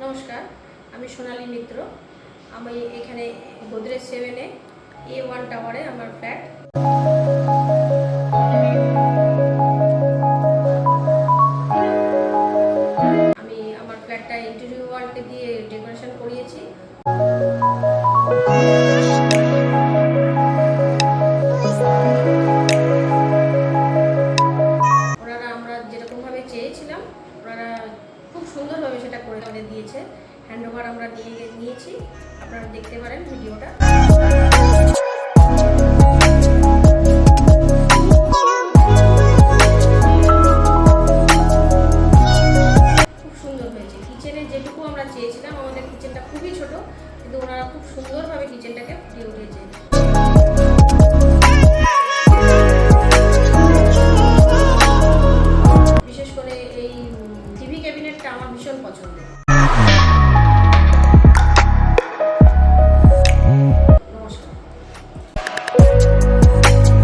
নমস্কার, আমি সোনালী মিত্র। আমি এখানে গোদরেজ 7-এ A1 টাওয়ারে আমার ফ্ল্যাট। আমি আমার ফ্ল্যাটটা ইন্টেরিয়র ওয়ালকে দিয়ে ডেকোরেশন করিয়েছি। ওনারা আমরা যেরকমভাবে চেয়েছিলাম ওনারা খুব সুন্দরভাবে সেটা করে আমাদের দিয়েছে। হ্যান্ডওভার আমরা নিয়েছি, আপনারা দেখতে পারেন ভিডিওটা। খুব সুন্দর হয়েছে। কিচেনে যেটুকু আমরা চেয়েছিলাম, আমাদের কিচেনটা খুবই ছোট, কিন্তু ওনারা খুব সুন্দরভাবে কিচেনটাকে ফুটিয়ে উঠেছে। বিশেষ করে এই টিভি ক্যাবিনেটটা আমার ভীষণ পছন্দের।